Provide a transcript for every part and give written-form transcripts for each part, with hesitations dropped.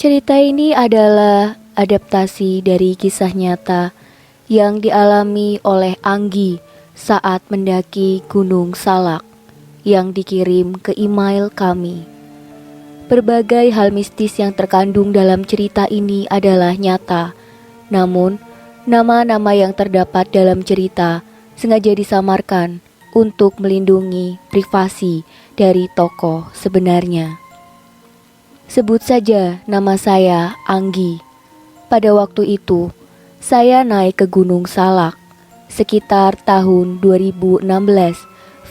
Cerita ini adalah adaptasi dari kisah nyata yang dialami oleh Anggi saat mendaki Gunung Salak yang dikirim ke email kami. Berbagai hal mistis yang terkandung dalam cerita ini adalah nyata, namun nama-nama yang terdapat dalam cerita sengaja disamarkan untuk melindungi privasi dari tokoh sebenarnya. Sebut saja nama saya Anggi. Pada waktu itu, saya naik ke Gunung Salak sekitar tahun 2016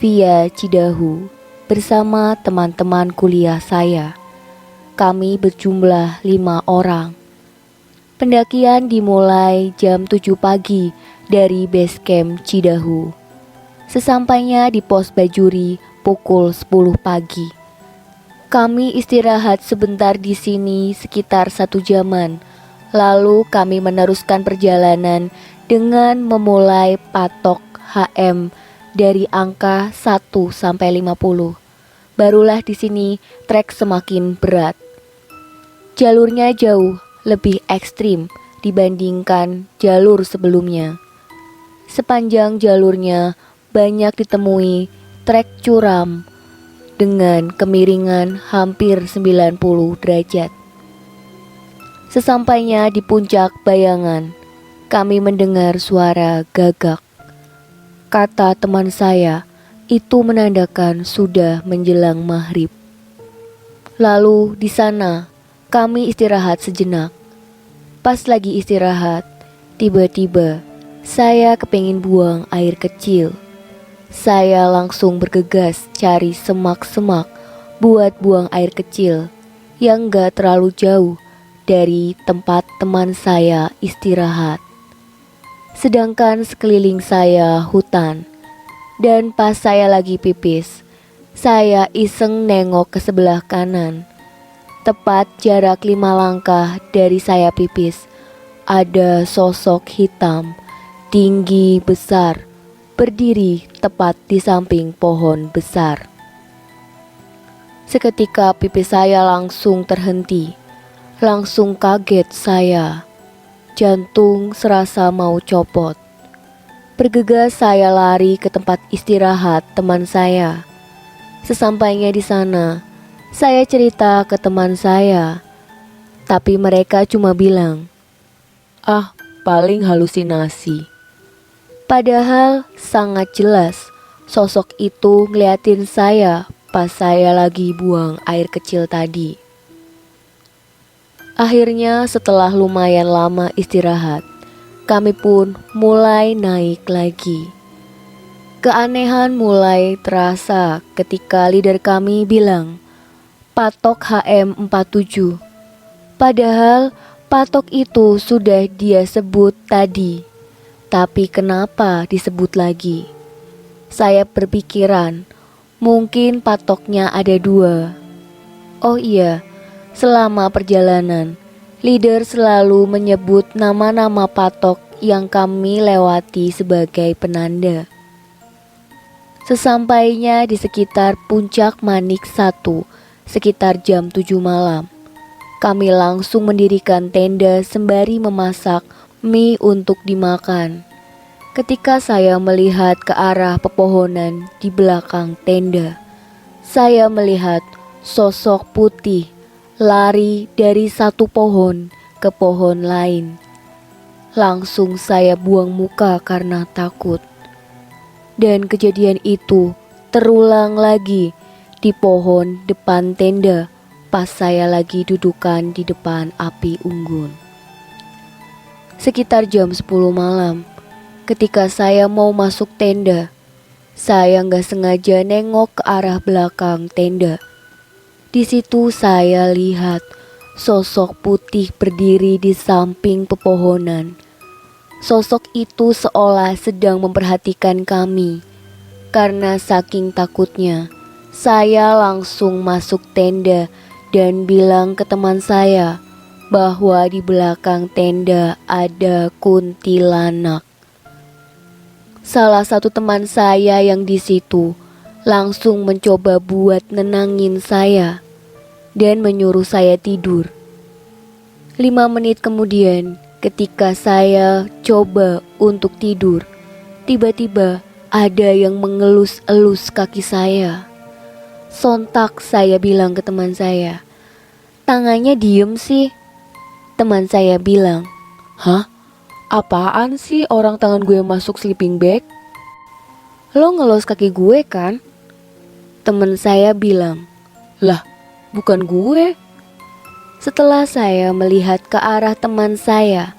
via Cidahu bersama teman-teman kuliah saya. Kami berjumlah 5 orang. Pendakian dimulai jam 7 pagi dari base camp Cidahu. Sesampainya di pos Bajuri pukul 10 pagi. Kami istirahat sebentar di sini sekitar 1 jaman. Lalu kami meneruskan perjalanan dengan memulai patok HM dari angka 1 sampai 50. Barulah di sini trek semakin berat. Jalurnya jauh lebih ekstrim dibandingkan jalur sebelumnya. Sepanjang jalurnya banyak ditemui trek curam dengan kemiringan hampir 90 derajat. Sesampainya di puncak Bayangan, kami mendengar suara gagak. Kata teman saya, itu menandakan sudah menjelang maghrib. Lalu di sana, kami istirahat sejenak. Pas lagi istirahat, tiba-tiba saya kepengin buang air kecil. Saya langsung bergegas cari semak-semak buat buang air kecil yang gak terlalu jauh dari tempat teman saya istirahat. Sedangkan sekeliling saya hutan. Dan pas saya lagi pipis, saya iseng nengok ke sebelah kanan. Tepat jarak 5 langkah dari saya pipis, ada sosok hitam, tinggi besar, berdiri tepat di samping pohon besar. Seketika pipis saya langsung terhenti. Langsung kaget saya. Jantung serasa mau copot. Bergegas saya lari ke tempat istirahat teman saya. Sesampainya di sana, saya cerita ke teman saya. Tapi mereka cuma bilang, "Ah, paling halusinasi." Padahal sangat jelas sosok itu ngeliatin saya pas saya lagi buang air kecil tadi. Akhirnya setelah lumayan lama istirahat, kami pun mulai naik lagi. Keanehan mulai terasa ketika leader kami bilang, patok HM 47. Padahal patok itu sudah dia sebut tadi. Tapi kenapa disebut lagi? Saya berpikiran, mungkin patoknya ada 2. Oh iya, selama perjalanan, leader selalu menyebut nama-nama patok yang kami lewati sebagai penanda. Sesampainya di sekitar puncak Manik 1, sekitar jam 7 malam, kami langsung mendirikan tenda sembari memasak mie untuk dimakan. Ketika saya melihat ke arah pepohonan di belakang tenda, saya melihat sosok putih lari dari satu pohon ke pohon lain. Langsung saya buang muka karena takut. Dan kejadian itu terulang lagi di pohon depan tenda pas saya lagi dudukan di depan api unggun. Sekitar jam 10 malam, ketika saya mau masuk tenda, saya gak sengaja nengok ke arah belakang tenda. Di situ saya lihat sosok putih berdiri di samping pepohonan. Sosok itu seolah sedang memperhatikan kami. Karena saking takutnya, saya langsung masuk tenda dan bilang ke teman saya bahwa di belakang tenda ada kuntilanak. Salah satu teman saya yang di situ langsung mencoba buat nenangin saya dan menyuruh saya tidur. 5 menit kemudian, ketika saya coba untuk tidur, tiba-tiba ada yang mengelus-elus kaki saya. Sontak saya bilang ke teman saya, "Tangannya diem sih." Teman saya bilang, "Hah? Apaan sih orang tangan gue masuk sleeping bag?" "Lo ngelus kaki gue kan?" Teman saya bilang, "Lah, bukan gue." Setelah saya melihat ke arah teman saya,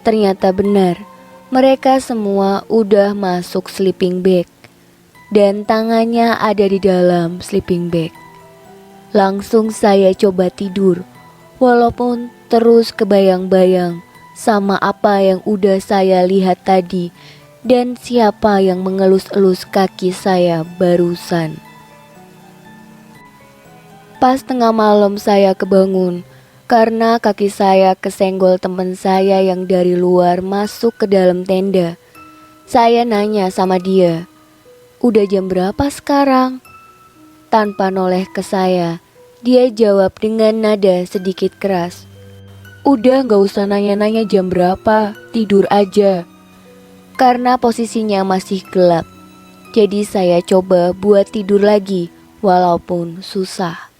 ternyata benar, mereka semua udah masuk sleeping bag dan tangannya ada di dalam sleeping bag. Langsung saya coba tidur, walaupun terus kebayang-bayang sama apa yang udah saya lihat tadi dan siapa yang mengelus-elus kaki saya barusan. Pas tengah malam saya kebangun karena kaki saya kesenggol teman saya yang dari luar masuk ke dalam tenda. Saya nanya sama dia, "Udah jam berapa sekarang?" Tanpa noleh ke saya, dia jawab dengan nada sedikit keras, "Udah gak usah nanya-nanya jam berapa, tidur aja." Karena posisinya masih gelap, jadi saya coba buat tidur lagi walaupun susah.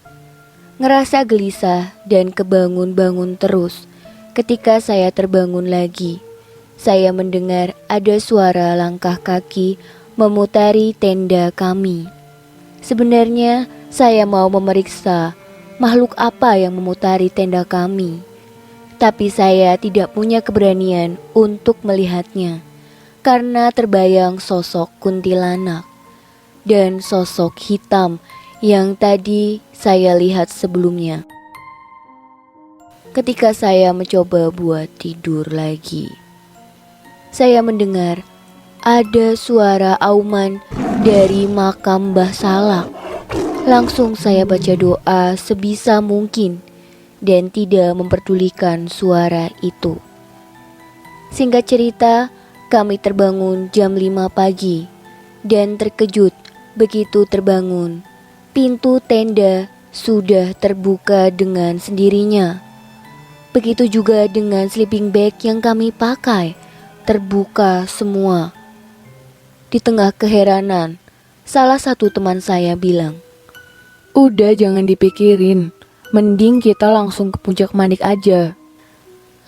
Ngerasa gelisah dan kebangun-bangun terus. Ketika saya terbangun lagi, saya mendengar ada suara langkah kaki memutari tenda kami. Sebenarnya saya mau memeriksa makhluk apa yang memutari tenda kami, tapi saya tidak punya keberanian untuk melihatnya karena terbayang sosok kuntilanak dan sosok hitam yang tadi saya lihat sebelumnya. Ketika saya mencoba buat tidur lagi, saya mendengar ada suara auman dari makam Mbah Salak. Langsung saya baca doa sebisa mungkin dan tidak memperdulikan suara itu. Singkat cerita, kami terbangun jam 5 pagi dan terkejut begitu terbangun. Pintu tenda sudah terbuka dengan sendirinya. Begitu juga dengan sleeping bag yang kami pakai, terbuka semua. Di tengah keheranan, salah satu teman saya bilang, "Udah jangan dipikirin, mending kita langsung ke Puncak Manik aja."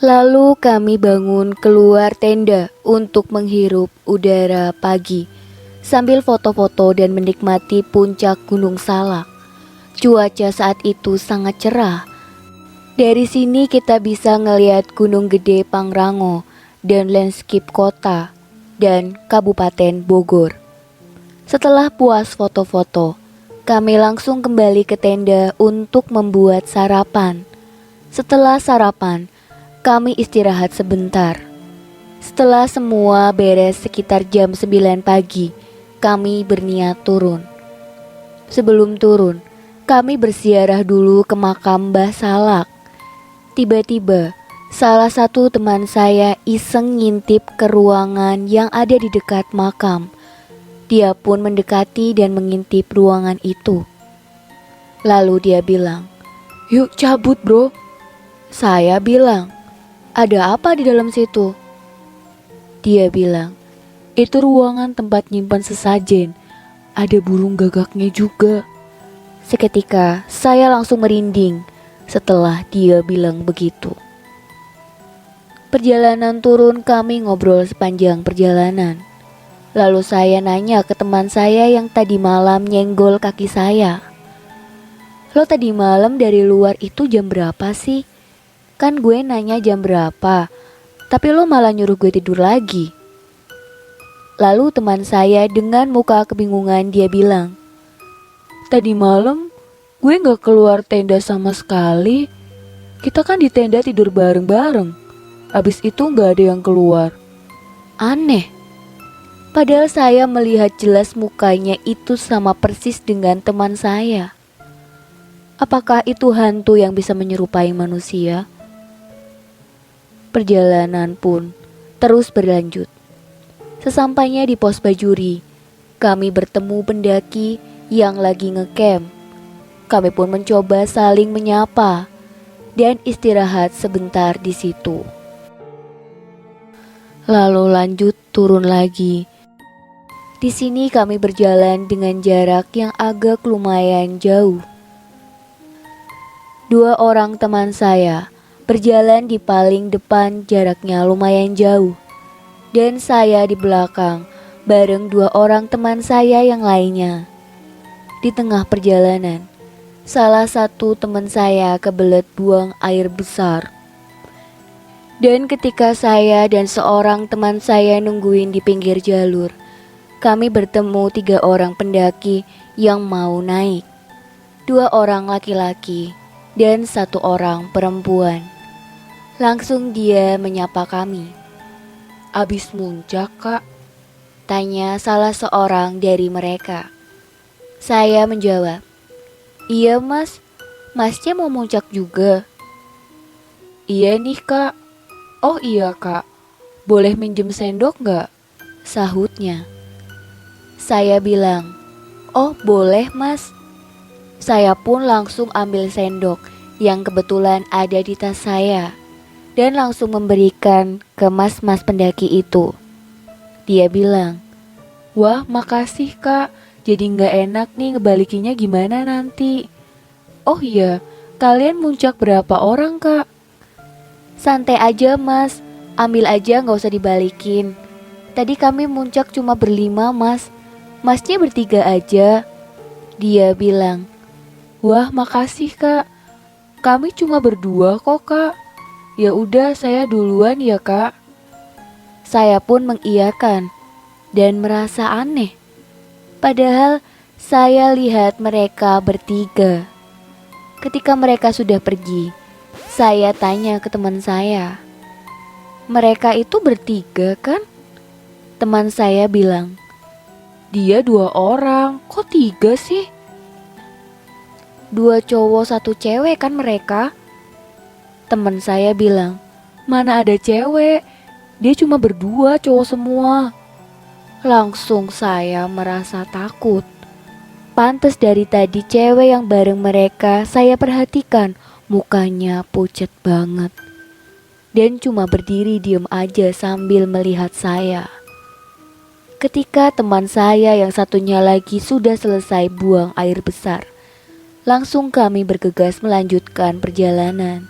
Lalu kami bangun keluar tenda untuk menghirup udara pagi sambil foto-foto dan menikmati puncak Gunung Salak. Cuaca saat itu sangat cerah. Dari sini kita bisa ngelihat Gunung Gede Pangrango dan landscape kota dan Kabupaten Bogor. Setelah puas foto-foto, kami langsung kembali ke tenda untuk membuat sarapan. Setelah sarapan, kami istirahat sebentar. Setelah semua beres sekitar jam 9 pagi, kami berniat turun. Sebelum turun, kami berziarah dulu ke makam Mbah Salak. Tiba-tiba, salah satu teman saya iseng ngintip ke ruangan yang ada di dekat makam. Dia pun mendekati dan mengintip ruangan itu. Lalu dia bilang, "Yuk cabut bro." Saya bilang, "Ada apa di dalam situ?" Dia bilang, "Itu ruangan tempat nyimpan sesajen. Ada burung gagaknya juga." Seketika saya langsung merinding setelah dia bilang begitu. Perjalanan turun kami ngobrol sepanjang perjalanan. Lalu saya nanya ke teman saya yang tadi malam nyenggol kaki saya, "Lo tadi malam dari luar itu jam berapa sih? Kan gue nanya jam berapa, tapi lo malah nyuruh gue tidur lagi." Lalu teman saya dengan muka kebingungan dia bilang, "Tadi malam gue gak keluar tenda sama sekali. Kita kan di tenda tidur bareng-bareng. Abis itu gak ada yang keluar." Aneh. Padahal saya melihat jelas mukanya itu sama persis dengan teman saya. Apakah itu hantu yang bisa menyerupai manusia? Perjalanan pun terus berlanjut. Sesampainya di pos Bajuri, kami bertemu pendaki yang lagi ngecamp. Kami pun mencoba saling menyapa. dan istirahat sebentar di situ. Lalu lanjut turun lagi. Di sini kami berjalan dengan jarak yang agak lumayan jauh. 2 orang teman saya berjalan di paling depan, jaraknya lumayan jauh, dan saya di belakang bareng 2 orang teman saya yang lainnya. Di tengah perjalanan, salah satu teman saya kebelet buang air besar. Dan ketika saya dan seorang teman saya nungguin di pinggir jalur, kami bertemu 3 orang pendaki yang mau naik. 2 orang laki-laki dan 1 orang perempuan. Langsung dia menyapa kami. "Abis muncak, Kak?" Tanya salah seorang dari mereka. Saya menjawab, "Iya mas, masnya mau muncak juga?" "Iya nih, Kak." "Oh iya, Kak. Boleh minjem sendok nggak?" sahutnya. Saya bilang, "Oh boleh mas." Saya pun langsung ambil sendok yang kebetulan ada di tas saya dan langsung memberikan ke mas-mas pendaki itu. Dia bilang, "Wah, makasih, Kak. Jadi nggak enak nih ngebalikinya gimana nanti." "Oh iya, kalian muncak berapa orang, Kak?" "Santai aja mas, ambil aja gak usah dibalikin. Tadi kami muncak cuma berlima mas, masnya bertiga aja." Dia bilang. "Wah, makasih, Kak. Kami cuma berdua kok, Kak. Ya udah, saya duluan ya, Kak." Saya pun mengiyakan dan merasa aneh. Padahal saya lihat mereka bertiga. Ketika mereka sudah pergi, saya tanya ke teman saya, "Mereka itu bertiga kan?" Teman saya bilang, "Dia 2 orang, kok 3 sih?" "2 cowok 1 cewek kan mereka?" Teman saya bilang, "Mana ada cewek, dia cuma berdua, cowok semua." Langsung saya merasa takut. Pantes dari tadi cewek yang bareng mereka saya perhatikan mukanya pucat banget. Dan cuma berdiri diem aja sambil melihat saya. Ketika teman saya yang satunya lagi sudah selesai buang air besar, langsung kami bergegas melanjutkan perjalanan.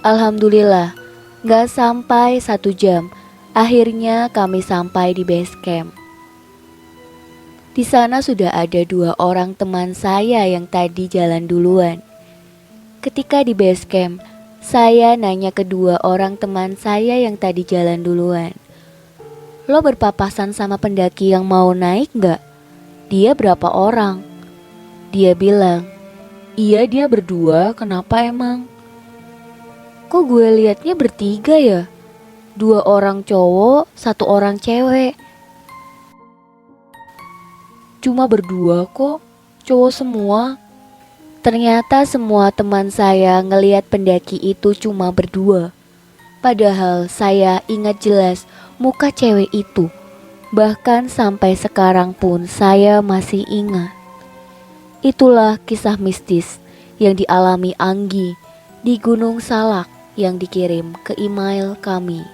Alhamdulillah, gak sampai 1 jam, akhirnya kami sampai di base camp. Di sana sudah ada 2 orang teman saya yang tadi jalan duluan. Ketika di base camp, saya nanya ke 2 orang teman saya yang tadi jalan duluan, "Lo berpapasan sama pendaki yang mau naik gak? Dia berapa orang?" Dia bilang, "Iya, dia berdua, kenapa emang?" "Kok gue liatnya bertiga ya? 2 orang cowok, 1 orang cewek." "Cuma berdua kok, cowok semua." Ternyata semua teman saya ngeliat pendaki itu cuma berdua. Padahal saya ingat jelas muka cewek itu. Bahkan sampai sekarang pun saya masih ingat. Itulah kisah mistis yang dialami Anggi di Gunung Salak yang dikirim ke email kami.